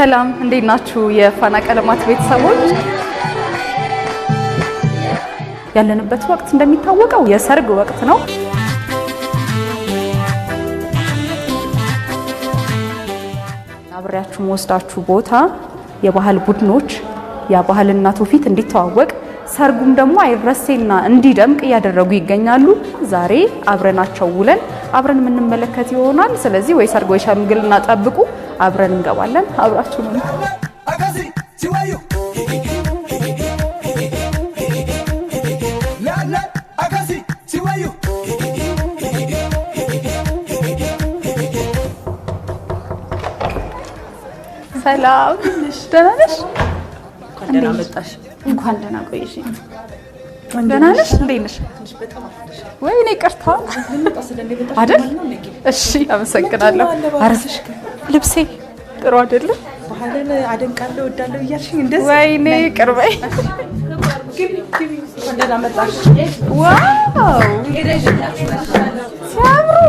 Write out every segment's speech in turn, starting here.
ሰላም እንዴት ናችሁ የፋና ቀለማት ቤተሰቦች? ያለንበት ወቅት እንደሚታወቀው የሰርግ ወቅት ነው። አብሬያችሁ ወስዳችሁ ቦታ የባህል ቡድኖች የባህልና ትውፊት እንዲተዋወቅ ሰርጉም ደግሞ አይረሴና እንዲደምቅ ያደረጉ ይገኛሉ። ዛሬ አብረናቸው ውለን አብረን የምንመለከት ይሆናል። ስለዚህ ወይ ሰርግ ወይ ሽምግልና ጠብቁ፣ አብረን እንገባለን። አብራችሁ ነው። ሰላም ደህና ነሽ? ደህና መጣሽ። እንኳን ደህና ቆይሽ። ደህና ነሽ? እንዴት ነሽ? ወይኔ ቀርታ አይደል? እሺ አመሰግናለሁ። አረስሽ ልብሴ ጥሩ አይደለም? ባህልን አደንቃለሁ እወዳለሁ እያልሽኝ እንደዚህ። ወይኔ ቅርበይ። እንኳን ደህና መጣሽ። ዋው ሲያምሩ!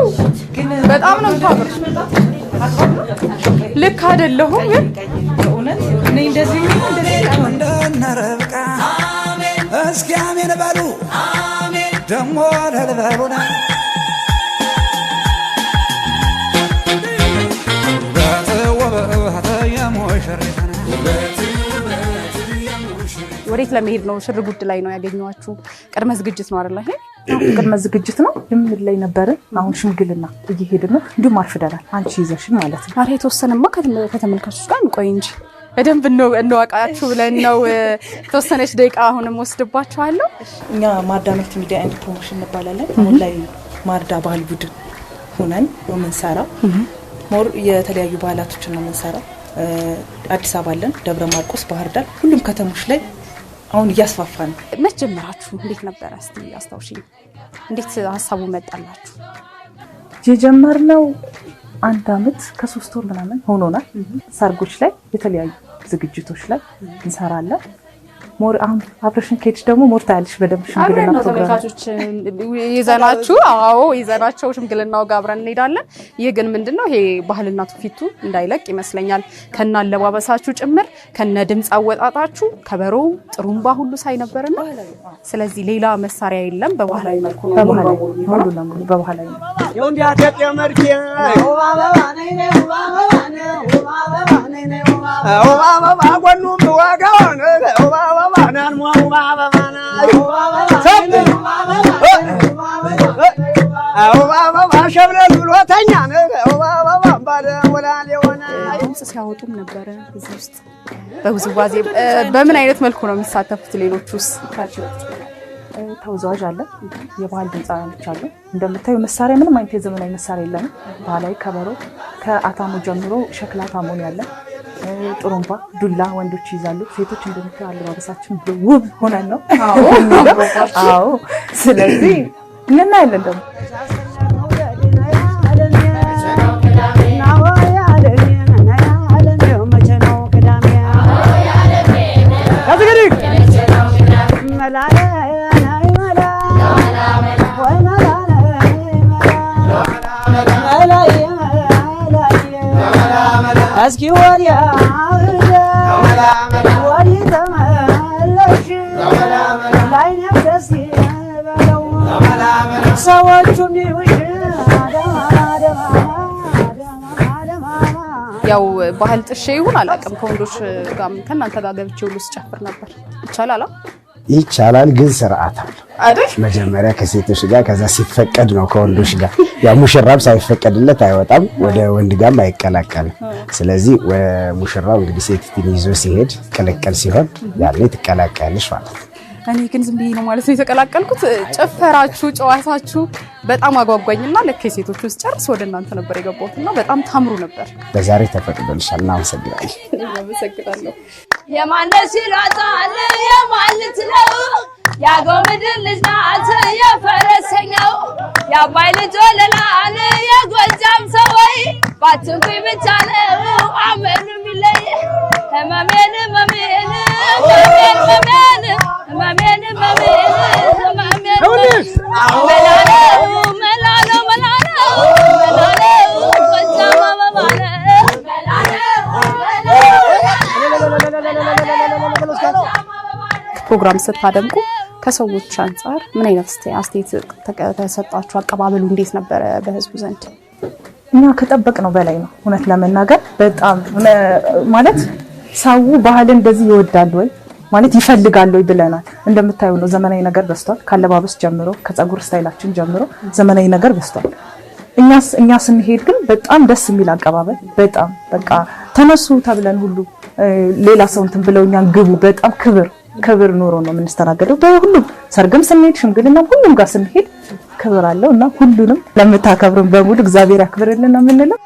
በጣም ነው የምታምሩ። ልክ አይደለሁም ግን እውነት እኔ እንደዚህ እንደነረብቃ እስኪ አሜን በሉ ደሞ ለልበሉና ወዴት ለመሄድ ነው? ሽር ጉድ ላይ ነው ያገኘኋችሁ። ቅድመ ዝግጅት ነው አይደል? ቅድመ ዝግጅት ነው። ልምድ ላይ ነበርን። አሁን ሽምግልና እየሄድን ነው። እንዲሁም አርፍደናል። አንቺ ይዘሽን ማለት ነው። ኧረ የተወሰነማ ከተመልካቾች ጋር እንቆይ እንጂ በደንብ እንዋቃችሁ ብለን ነው። የተወሰነች ደቂቃ አሁንም ወስድባችኋለሁ። እኛ ማርዳ ምርት ሚዲያ ኤንድ ፕሮሞሽን እንባላለን። አሁን ላይ ማርዳ ባህል ቡድን ሆነን ነው የምንሰራው። ሞር የተለያዩ ባህላቶችን ነው የምንሰራው። አዲስ አበባ አለን፣ ደብረ ማርቆስ፣ ባህር ዳር፣ ሁሉም ከተሞች ላይ አሁን እያስፋፋ ነው። መች ጀመራችሁ? እንዴት ነበረ? እስቲ አስታውሽኝ። እንዴት ሀሳቡ መጣላችሁ? የጀመርነው 1 አመት ከ3 ወር ምናምን ሆኖናል። ሰርጎች ላይ የተለያዩ ዝግጅቶች ላይ እንሰራለን። ሞር አሁን አብረሽን ከሄድሽ ደግሞ ሞር ታያለሽ በደንብ ሽምግልና ፕሮግራም ተመልካቾች ይዘናችሁ። አዎ ይዘናቸው ሽምግልናው ጋር አብረን እንሄዳለን። ይህ ግን ምንድነው ይሄ ባህልና ትውፊቱ እንዳይለቅ ይመስለኛል። ከና አለባበሳችሁ ጭምር ከነ ድምጽ አወጣጣችሁ ከበሮ ጥሩምባ ሁሉ ሳይነበርና ስለዚህ ሌላ መሳሪያ የለም። በባህላዊ መልኩ ነው ሙሉ ለሙሉ በባህላዊ ነው። የወንዲያ ተጠየ መርኪ ኦባባ ጎኑም ዋጋው ኦባባ ናን ኦባባ ሸብረን ብሎተኛ ኦባባ ባለ ወላል የሆነ ድምጽ ሲያወጡም ነበረ። እዚህ ውስጥ በውዝዋዜ በምን አይነት መልኩ ነው የሚሳተፉት? ሌሎቹስ ተወዛዋዥ አለ፣ የባህል ድምፃውያኖች አሉ። እንደምታዩ መሳሪያ ምንም አይነት የዘመናዊ መሳሪያ የለም። ባህላዊ ከበሮ ከአታሞ ጀምሮ ሸክላ አታሞ ያለ፣ ጥሩምባ፣ ዱላ ወንዶች ይዛሉ። ሴቶች እንደምታዩ አለባበሳችን ውብ ሆነን ነው። አዎ ስለዚህ እናያለን ደግሞ እስኪ ወዲያ ወዲህ ተመለሽ ላይኔ ደስ ይበለው ሰዎቹ ሚውሽ ያው ባህል ጥሼ ይሁን አላውቅም። ከወንዶች ጋር ከእናንተ ጋር ገብቼ ሁሉ ስጨፍር ነበር። ይቻላል ይቻላል፣ ግን ስርዓት አለ አይደል? መጀመሪያ ከሴቶች ጋር ከዛ ሲፈቀድ ነው ከወንዶች ጋር። ያ ሙሽራም ሳይፈቀድለት አይወጣም፣ ወደ ወንድ ጋርም አይቀላቀልም። ስለዚህ ሙሽራው እንግዲህ ሴቲቱን ይዞ ሲሄድ ቀለቀል ሲሆን ያኔ ትቀላቀያለሽ ማለት ነው። እኔ ግን ዝም ብዬ ነው ማለት ነው የተቀላቀልኩት። ጨፈራችሁ ጨዋታችሁ በጣም አጓጓኝና ለከ ሴቶች ውስጥ ጨርስ ወደ እናንተ ነበር የገባሁትና በጣም ታምሩ ነበር። በዛሬ ተፈቅዶልሻል። እናመሰግናለን። አመሰግናለሁ። የማነሽ ይላታል የማልት ነው ያገው ምድር ልጅ ናት የፈረሰኛው የአባይ ልጅ ወለላን የጎጃም ሰወይ ባትንኩኝ ብቻ ነው አመኑ የሚለይ ህመሜን ህመሜን ህመሜን ህመሜን ህመሜን ህመሜን ህመሜን መላለው መላለው ጎጃም አበባ ነው መላለው ፕሮግራም ስታደምቁ ከሰዎች አንፃር ምን አይነት አስተያየት ተሰጣችሁ? አቀባበሉ እንዴት ነበረ በህዝቡ ዘንድ? እኛ ከጠበቅነው በላይ ነው እውነት ለመናገር በጣም ማለት ሰው ባህል እንደዚህ ይወዳል ወይ ማለት ይፈልጋል ወይ ብለናል። እንደምታዩ ነው ዘመናዊ ነገር በስቷል። ካለባበስ ጀምሮ ከፀጉር ስታይላችን ጀምሮ ዘመናዊ ነገር በስቷል። እኛ ስንሄድ ግን በጣም ደስ የሚል አቀባበል በጣም በቃ ተነሱ ተብለን ሁሉ ሌላ ሰው እንትን ብለውኛን ግቡ በጣም ክብር ኖሮ ነው የምንስተናገደው። በሁሉም ሰርግም ስንሄድ ሽምግልና ሁሉም ጋር ስንሄድ ክብር አለው እና ሁሉንም ለምታከብሩን በሙሉ እግዚአብሔር ያክብርልን ነው የምንለው።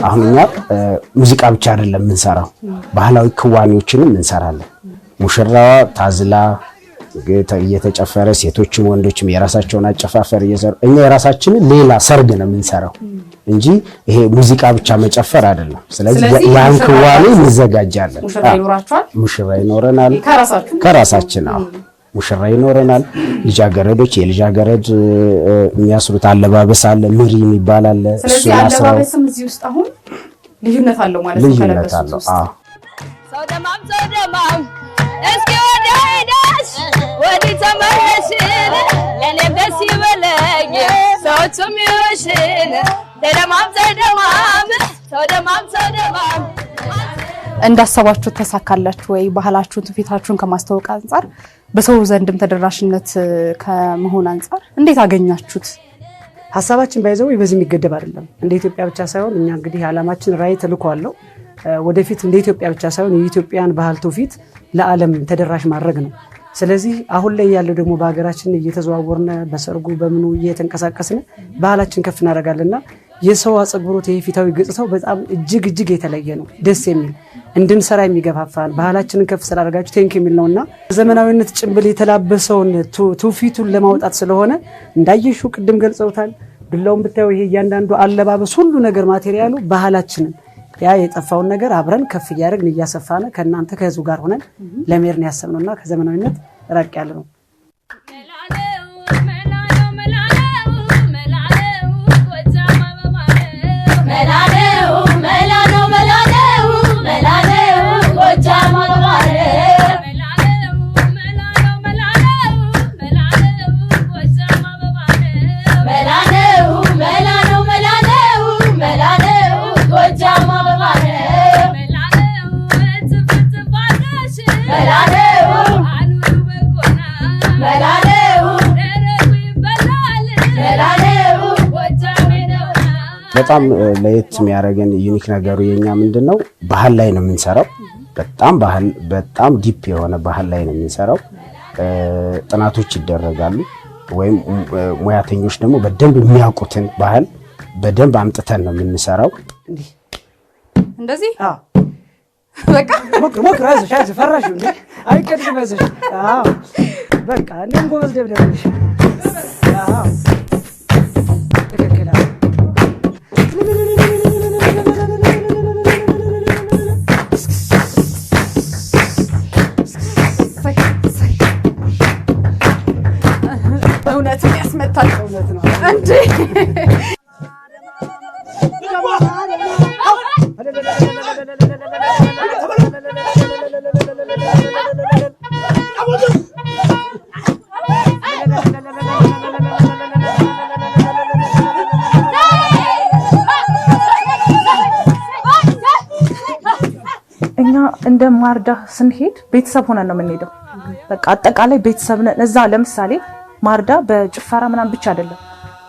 አሁን እኛ ሙዚቃ ብቻ አይደለም የምንሰራው ባህላዊ ክዋኔዎችንም እንሰራለን። ሙሽራዋ ታዝላ እየተጨፈረ ሴቶችም ወንዶችም የራሳቸውን አጨፋፈር እየሰሩ እኛ የራሳችንን ሌላ ሰርግ ነው የምንሰራው እንጂ ይሄ ሙዚቃ ብቻ መጨፈር አይደለም። ስለዚህ ያን ክዋኔ እንዘጋጃለን። ሙሽራ ይኖረናል ከራሳችን ሙሽራ ይኖረናል። ልጃገረዶች የልጃገረድ የሚያስሩት አለባበስ አለ፣ ምሪ የሚባል አለ። ስለዚህ አለባበስም እዚህ ውስጥ አሁን ልዩነት አለው ማለት ነው። ልዩነት አለው። ሰው ደማም እስኪ ወዲያ ሄደሽ ወዲህ ተመለሽን ለኔም ደስ ይበለኝ ሰዎቹም ይወሽን ደማም ሰው ደማም እንዳሰባችሁ ተሳካላችሁ ወይ? ባህላችሁን ትውፊታችሁን ከማስተዋወቅ አንፃር በሰው ዘንድም ተደራሽነት ከመሆን አንፃር እንዴት አገኛችሁት? ሐሳባችን ባይዘው በዚህ የሚገደብ አይደለም። እንደ ኢትዮጵያ ብቻ ሳይሆን እኛ እንግዲህ ዓላማችን ራዕይ ተልዕኮ አለው። ወደፊት እንደ ኢትዮጵያ ብቻ ሳይሆን የኢትዮጵያን ባህል ትውፊት ለዓለም ተደራሽ ማድረግ ነው። ስለዚህ አሁን ላይ ያለው ደግሞ በሀገራችን እየተዘዋወርነ በሰርጉ በምኑ እየተንቀሳቀስነ ባህላችን ከፍ እናደርጋለንና የሰው አጸግብሮት የፊታዊ ገጽታው በጣም እጅግ የተለየ ነው። ደስ የሚል እንድንሰራ የሚገፋፋን ባህላችንን ከፍ ስላደረጋችሁ ቴንክ የሚል ነውና ዘመናዊነት ጭንብል የተላበሰውን ትውፊቱን ለማውጣት ስለሆነ እንዳየሹ ቅድም ገልጸውታል። ዱላውን ብታዩ ይሄ እያንዳንዱ አለባበስ ሁሉ ነገር ማቴሪያሉ ባህላችንን ያ የጠፋውን ነገር አብረን ከፍ እያደረግን እያሰፋነ ከእናንተ ከህዝቡ ጋር ሆነን ለሜርን ያሰብነውና ከዘመናዊነት ራቅ ያለ ነው። በጣም ለየት የሚያደርገን ዩኒክ ነገሩ የኛ ምንድነው ባህል ላይ ነው የምንሰራው። በጣም ዲፕ የሆነ ባህል ላይ ነው የምንሰራው። ጥናቶች ይደረጋሉ ወይም ሙያተኞች ደግሞ በደንብ የሚያውቁትን ባህል በደንብ አምጥተን ነው የምንሰራው። እንደዚህ በቃ ሞክ ራስሽ ፈራሽ እንዴ አይቀድም ያዘሽ በቃ እንደም ጎበዝ ደብደብልሽ እውነትን ያስመታል እንዴ እኛ እንደ ማርዳ ስንሄድ ቤተሰብ ሆነን ነው የምንሄደው። በቃ አጠቃላይ ቤተሰብ ነን። እዛ ለምሳሌ ማርዳ በጭፈራ ምናምን ብቻ አይደለም፣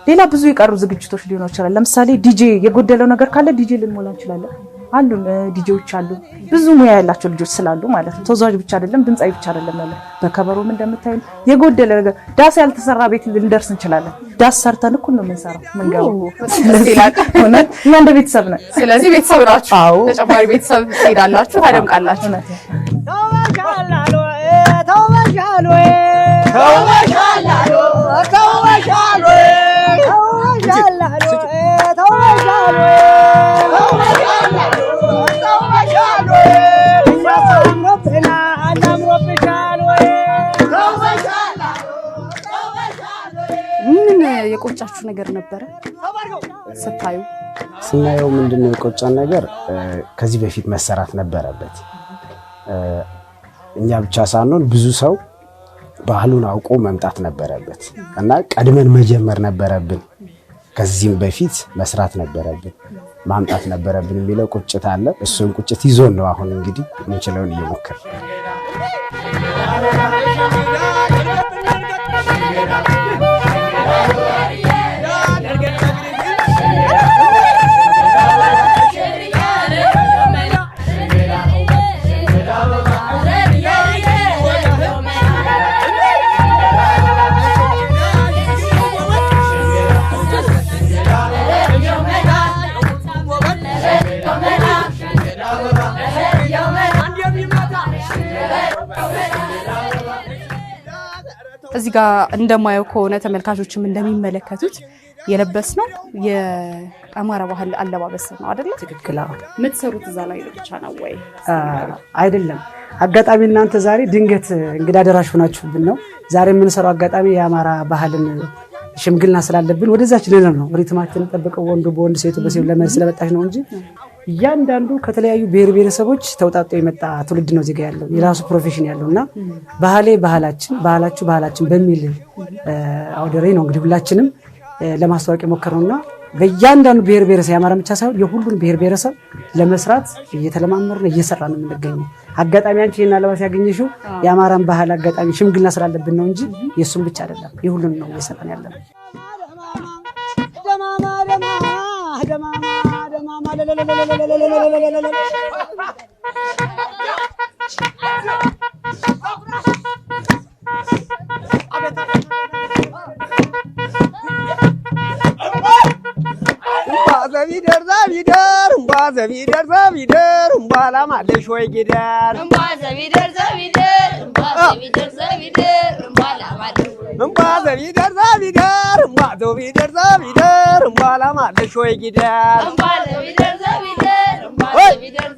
ሌላ ብዙ የቀሩ ዝግጅቶች ሊሆኑ ይችላል። ለምሳሌ ዲጄ የጎደለው ነገር ካለ ዲጄ ልንሞላ እንችላለን። አሉ ዲጄዎች አሉ፣ ብዙ ሙያ ያላቸው ልጆች ስላሉ ማለት ነው። ተወዛዋዥ ብቻ አይደለም፣ ድምጻዊ ብቻ አይደለም ያለው። በከበሮም እንደምታዩ የጎደለ ነገር ዳስ ያልተሰራ ቤት ልንደርስ እንችላለን። ዳስ ሰርተን እኩል ነው የምንሰራው መንገው። ስለዚህ እኛ እንደ ቤተሰብ ነን። ስለዚህ ቤተሰብ ናችሁ። ተጨማሪ ቤተሰብ ትሄዳላችሁ፣ ታደምቃላችሁ። ምን የቆጫችሁ ነገር ነበረ ስታዩ? ስናየው ምንድነው የቆጫን ነገር ከዚህ በፊት መሰራት ነበረበት። እኛ ብቻ ሳንሆን ብዙ ሰው ባህሉን አውቆ መምጣት ነበረበት እና ቀድመን መጀመር ነበረብን። ከዚህም በፊት መስራት ነበረብን፣ ማምጣት ነበረብን የሚለው ቁጭት አለ። እሱን ቁጭት ይዞን ነው አሁን እንግዲህ የምንችለውን እየሞከርን። እዚህ ጋር እንደማየው ከሆነ ተመልካቾችም እንደሚመለከቱት የለበስነው የአማራ ባህል አለባበስ ነው አይደል? ትክክል። የምትሰሩት እዛ ላይ ብቻ ነው ወይ? አይደለም። አጋጣሚ እናንተ ዛሬ ድንገት እንግዳ ደራሽ ሆናችሁብን ነው። ዛሬ የምንሰራው አጋጣሚ የአማራ ባህልን ሽምግልና ስላለብን ወደዛች ልነር ነው። ሪትማችንን ጠብቀው ወንዱ በወንድ ሴቱ በሴቱ ለመሄድ ስለመጣች ነው እንጂ እያንዳንዱ ከተለያዩ ብሔር ብሔረሰቦች ተውጣጦ የመጣ ትውልድ ነው ዜጋ ያለው የራሱ ፕሮፌሽን ያለውና ባህሌ ባህላችን ባህላችሁ ባህላችን በሚል አውደ ርዕይ ነው እንግዲህ ሁላችንም ለማስተዋወቅ የሞከርነውና በእያንዳንዱ ብሔር ብሔረሰብ የአማራ ብቻ ሳይሆን የሁሉን ብሔር ብሔረሰብ ለመስራት እየተለማመርን እየሰራን ነው የምንገኘው። አጋጣሚ አንቺ እና ለባስ ያገኘሽው የአማራን ባህል አጋጣሚ ሽምግልና ስላለብን ነው እንጂ የሱም ብቻ አይደለም፣ የሁሉን ነው እየሰራን ያለነው። ዘቢደር ዘቢደር እምባ ዘቢደር ዘቢደር እምባ ላማለሽ ወይ ጊደር እምባ ዘቢደር ዘቢደር እምባ ዘቢደር ዘቢደር እምባ ላማለሽ እምባ ዘቢደር ዘቢደር እምባ ዘቢደር ዘቢደር እምባ ላማለሽ ወይ ጊደር እምባ ዘቢደር ዘቢደር እምባ ዘቢደር